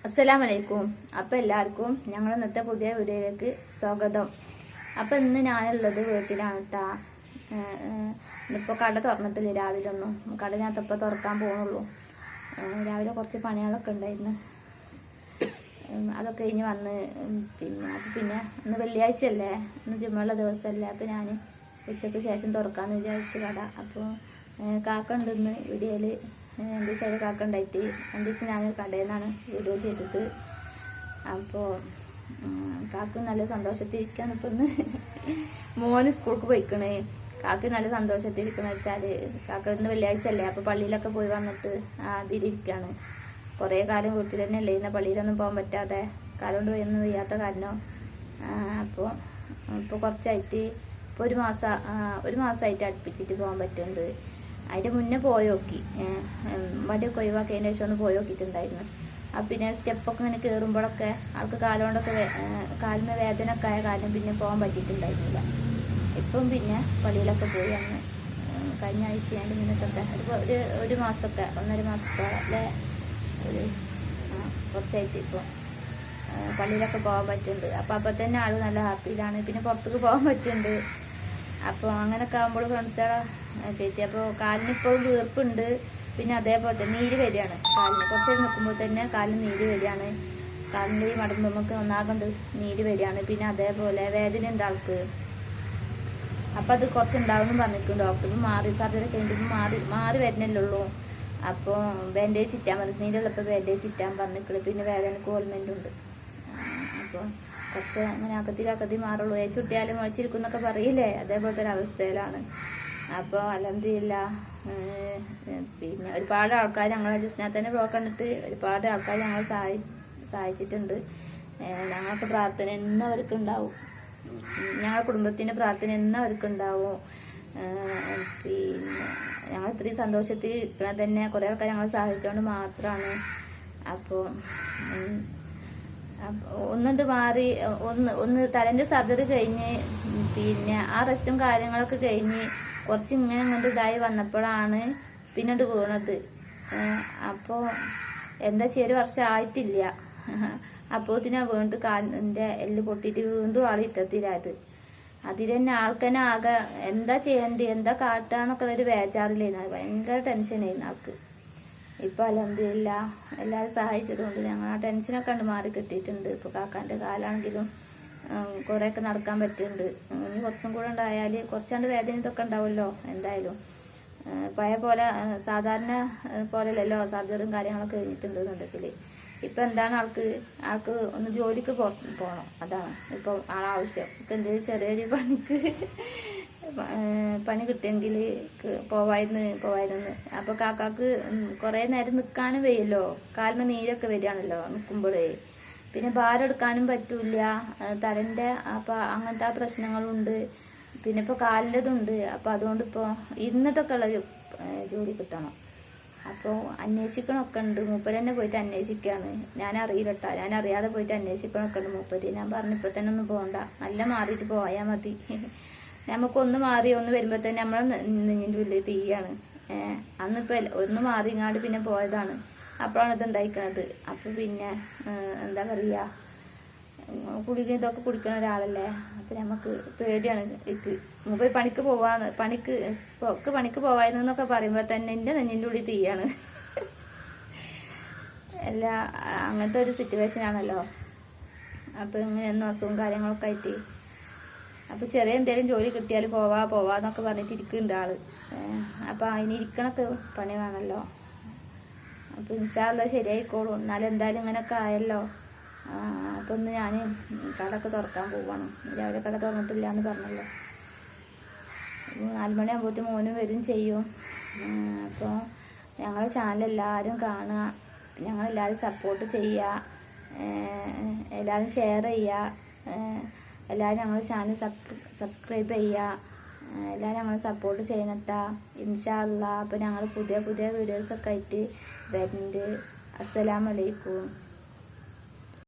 അസ്സലാമലൈക്കും. അപ്പോൾ എല്ലാവർക്കും ഞങ്ങൾ ഇന്നത്തെ പുതിയ വീഡിയോയിലേക്ക് സ്വാഗതം. അപ്പോൾ ഇന്ന് ഞാനുള്ളത് വീട്ടിലാണ് കേട്ടോ. ഇപ്പോൾ കട തുറന്നിട്ടില്ല, രാവിലെ ഒന്നും കട ഞാനിപ്പോൾ തുറക്കാൻ പോകുന്നുള്ളൂ. രാവിലെ കുറച്ച് പണികളൊക്കെ ഉണ്ടായിരുന്നു, അതൊക്കെ കഴിഞ്ഞ് വന്ന് പിന്നെ ഇന്ന് വെള്ളിയാഴ്ച അല്ലേ, ഇന്ന് ജിമ്മുള്ള ദിവസമല്ലേ. അപ്പോൾ ഞാൻ ഉച്ചയ്ക്ക് ശേഷം തുറക്കാമെന്ന് വിചാരിച്ചു കട. അപ്പോൾ കാക്ക ഉണ്ട് ഇന്ന് വീഡിയോയിൽ. 2 ദിവസമായിട്ട് കാക്ക ഉണ്ടായിട്ട് 2 ദിവസം ഞാൻ കടയിൽ നിന്നാണ് വീഡിയോ ചെയ്തത്. അപ്പോൾ കാക്ക് നല്ല സന്തോഷത്തിരിക്കുകയാണ്. ഇപ്പം ഇന്ന് മോന് സ്കൂൾക്ക് പോയിക്കണേ. കാക്ക് നല്ല സന്തോഷത്തിരിക്കുന്ന വെച്ചാൽ കാക്ക ഇന്ന് വെള്ളിയാഴ്ച അല്ലേ, അപ്പോൾ പള്ളിയിലൊക്കെ പോയി വന്നിട്ട് അതിലിരിക്കുകയാണ്. കുറേ കാലം വീട്ടിൽ തന്നെ അല്ലേ, ഇന്ന് പള്ളിയിലൊന്നും പോകാൻ പറ്റാതെ കാലം കൊണ്ട് പോയൊന്നും വയ്യാത്ത കാരണം. ഇപ്പോൾ കുറച്ചായിട്ട് ഇപ്പോൾ ഒരു മാസമായിട്ട് അടുപ്പിച്ചിട്ട് പോകാൻ പറ്റുന്നുണ്ട്. അതിൻ്റെ മുന്നേ പോയി നോക്കി, വണ്ടിയൊക്കെ ഒഴിവാക്കിയതിന് ശേഷം ഒന്ന് പോയി നോക്കിയിട്ടുണ്ടായിരുന്നു. അപ്പം പിന്നെ സ്റ്റെപ്പൊക്കെ ഇങ്ങനെ കയറുമ്പോഴൊക്കെ ആൾക്ക് കാലിന് വേദന ഒക്കെ ആയ കാരണം പിന്നെ പോകാൻ പറ്റിയിട്ടുണ്ടായിരുന്നില്ല. ഇപ്പം പിന്നെ പള്ളിയിലൊക്കെ പോയി അന്ന് കഴിഞ്ഞ ആഴ്ച അതിൻ്റെ മുന്നത്തൊക്കെ ഒരു മാസമൊക്കെ 1.5 മാസത്തോളം അല്ലേ, കുറച്ചായിട്ട് ഇപ്പോൾ പള്ളിയിലൊക്കെ പോകാൻ പറ്റുന്നുണ്ട്. അപ്പം തന്നെ ആൾ നല്ല ഹാപ്പിയിലാണ്. പിന്നെ പുറത്തേക്ക് പോകാൻ പറ്റുന്നുണ്ട്. അപ്പോൾ അങ്ങനെയൊക്കെ ആകുമ്പോൾ ഫ്രണ്ട്സുകളെ കയറ്റി. അപ്പോൾ കാലിനിപ്പോഴും വീർപ്പുണ്ട്, പിന്നെ അതേപോലെ തന്നെ നീര് വരികയാണ് കാലിന്. കുറച്ച് നിൽക്കുമ്പോൾ തന്നെ കാലിന് നീര് വരികയാണ്. കാലിൻ്റെ ഈ മടമ്പുമ്മക്ക് ഒന്നാകണ്ട് നീര് വരികയാണ്. പിന്നെ അതേപോലെ വേദന ഉണ്ട് ആൾക്ക്. അപ്പം അത് കുറച്ചുണ്ടാവുമെന്ന് പറഞ്ഞിട്ടുണ്ട് ഡോക്ടർ. സർജറി കഴിഞ്ഞിട്ട് മാറി വരുന്നില്ലുള്ളൂ. അപ്പോൾ ബാൻഡേജ് ചുറ്റാൻ പറഞ്ഞു, നീരുള്ളപ്പോൾ ബാൻഡേജ് ചുറ്റാൻ പറഞ്ഞിട്ടുണ്ട്. പിന്നെ വേദനക്ക് ഓൾമെൻ്റ് ഉണ്ട്. അപ്പോൾ കുറച്ച് അങ്ങനെ അകത്തി മാറുള്ളൂ. ചുട്ടിയാലും വച്ചിരിക്കുന്നൊക്കെ പറയില്ലേ, അതേപോലത്തെ ഒരു അവസ്ഥയിലാണ്. അപ്പോൾ അൽഹംദുലില്ലാ പിന്നെ ഒരുപാട് ആൾക്കാർ ഞങ്ങളെ ജസ്റ്റിനകത്ത് തന്നെ ബ്ലോക്ക് കണ്ടിട്ട് ഒരുപാട് ആൾക്കാർ ഞങ്ങളെ സഹായിച്ചിട്ടുണ്ട്. ഞങ്ങൾക്ക് പ്രാർത്ഥന എന്നും അവർക്ക് ഉണ്ടാവും, ഞങ്ങളുടെ കുടുംബത്തിൻ്റെ പ്രാർത്ഥന എന്നും അവർക്ക് ഉണ്ടാവും. പിന്നെ ഞങ്ങൾ ഇത്രയും സന്തോഷത്തിൽ തന്നെ കുറേ ആൾക്കാർ ഞങ്ങളെ സഹായിച്ചുകൊണ്ട് മാത്രമാണ്. അപ്പോൾ ഒന്നുണ്ട് മാറി ഒന്ന് തലേൻ്റെ സർജറി കഴിഞ്ഞ് പിന്നെ ആ റെസ്റ്റും കാര്യങ്ങളൊക്കെ കഴിഞ്ഞ് കുറച്ച് ഇങ്ങനെ ഇതായി വന്നപ്പോഴാണ് പിന്നീട് വീണത്. അപ്പോൾ എന്താ ചെയ്യുക, 1 വർഷം ആയിട്ടില്ല. അപ്പോൾ വീണ്ടും കാലിൻ്റെ എല്ല് പൊട്ടിയിട്ട് വീണ്ടും ആൾ ഇത്തത്തിലായത്. അതിൽ തന്നെ ആൾക്കന്നെ ആകെ എന്താ ചെയ്യേണ്ടി, എന്താ കാട്ടാന്നൊക്കെയുള്ളൊരു ബേജാറില്ലായിരുന്നു. ഭയങ്കര ടെൻഷനായിരുന്നു ആൾക്ക്. ഇപ്പോൾ അൽഹംദുലില്ലാ എല്ലാവരും സഹായിച്ചതുകൊണ്ട് ഞങ്ങൾ ആ ടെൻഷനൊക്കെ കണ്ട് മാറി കിട്ടിയിട്ടുണ്ട്. ഇപ്പോൾ കാക്കാൻ്റെ കാലാണെങ്കിലും കുറേയൊക്കെ നടക്കാൻ പറ്റുന്നുണ്ട്. ഇനി കുറച്ചും കൂടെ ഉണ്ടായാൽ കുറച്ചാണ്ട് വേദന ഇതൊക്കെ ഉണ്ടാവുമല്ലോ. എന്തായാലും പഴയ പോലെ സാധാരണ പോലെയല്ലല്ലോ സർജറിയും കാര്യങ്ങളൊക്കെ കഴിഞ്ഞിട്ടുണ്ടെന്നുണ്ടെങ്കിൽ. ഇപ്പം എന്താണ് ആൾക്ക് ഒന്ന് ജോലിക്ക് പോകണം, അതാണ് ഇപ്പോൾ ആളാവശ്യം. ഇപ്പം എന്തെങ്കിലും ചെറിയൊരു പണി കിട്ടിയെങ്കിൽ പോവായിരുന്നു. അപ്പോൾ കാക്കാക്ക് കുറേ നേരം നിൽക്കാനും വയ്യല്ലോ, കാലിന് നീരൊക്കെ വരികയാണല്ലോ നിൽക്കുമ്പോഴേ. പിന്നെ ഭാരം എടുക്കാനും പറ്റൂല, തലൻ്റെ അപ്പം അങ്ങനത്തെ ആ പ്രശ്നങ്ങളുണ്ട്. പിന്നെ ഇപ്പോൾ കാലിൻ്റെതുണ്ട്. അപ്പോൾ അതുകൊണ്ട് ഇപ്പോൾ ഇരുന്നിട്ടൊക്കെ ഉള്ള ജോലി കിട്ടണം. അപ്പോൾ അന്വേഷിക്കണമൊക്കെ ഉണ്ട്. മൂപ്പര് തന്നെ പോയിട്ട് അന്വേഷിക്കുകയാണ്. ഞാൻ അറിയില്ല കേട്ടോ, ഞാൻ അറിയാതെ പോയിട്ട് അന്വേഷിക്കണമൊക്കെ ഉണ്ട് മൂപ്പര്. ഞാൻ പറഞ്ഞു ഇപ്പോൾ തന്നെ ഒന്നും പോകണ്ട, നല്ല മാറിയിട്ട് പോയാൽ മതി. നമുക്കൊന്ന് മാറി ഒന്ന് വരുമ്പോൾ തന്നെ നമ്മളെ നെഞ്ഞിൻ്റെ ഉള്ളിൽ തീയാണ്. അന്നിപ്പോൾ ഒന്ന് മാറിങ്ങാണ്ട് പിന്നെ പോയതാണ്. അപ്പോഴാണ് ഇത് ഉണ്ടായിക്കണത്. അപ്പോൾ പിന്നെ എന്താ പറയുക, ഇതൊക്കെ കുടിക്കുന്ന ഒരാളല്ലേ. അപ്പം നമുക്ക് പേടിയാണ്. മുമ്പ് പണിക്ക് പോവാന്നൊക്കെ പറയുമ്പോൾ തന്നെ എൻ്റെ നെഞ്ഞിൻ്റെ ഉള്ളിൽ തീയാണ്. അങ്ങനത്തെ ഒരു സിറ്റുവേഷൻ ആണല്ലോ. അപ്പോൾ ഇങ്ങനെയൊന്നും അസുഖവും കാര്യങ്ങളൊക്കെ ആയിട്ട്. അപ്പോൾ ചെറിയ എന്തെങ്കിലും ജോലി കിട്ടിയാൽ പോവാന്നൊക്കെ പറഞ്ഞിട്ട് ഇരിക്കുന്നുണ്ട് ആള്. അപ്പോൾ അതിനിരിക്കണൊക്കെ പണി വേണമല്ലോ. അപ്പോൾ ഇൻഷാ അല്ലാഹ് ശരിയായിക്കോളും. എന്നാലും എന്തായാലും ഇങ്ങനെയൊക്കെ ആയല്ലോ. അപ്പോൾ ഒന്ന് ഞാൻ കടയൊക്കെ തുറക്കാൻ പോവാണ്. രാവിലെ കട തുറന്നിട്ടില്ല എന്ന് പറഞ്ഞല്ലോ. 4 മണിയാകുമ്പോഴത്തേക്കും മോനും വരും ചെയ്യും. അപ്പോൾ ഞങ്ങളുടെ ചാനൽ എല്ലാവരും കാണുക, ഞങ്ങളെല്ലാവരും സപ്പോർട്ട് ചെയ്യുക, എല്ലാവരും ഷെയർ ചെയ്യുക, എല്ലാവരും ഞങ്ങളുടെ ചാനൽ സബ്സ്ക്രൈബ് ചെയ്യുക, എല്ലാവരും ഞങ്ങൾ സപ്പോർട്ട് ചെയ്യണട്ടാ ഇൻഷാ അല്ലാഹ്. അപ്പോൾ ഞങ്ങൾ പുതിയ വീഡിയോസൊക്കെ ആയിട്ട് വരുന്നുണ്ട്. അസ്സലാമു അലൈക്കും.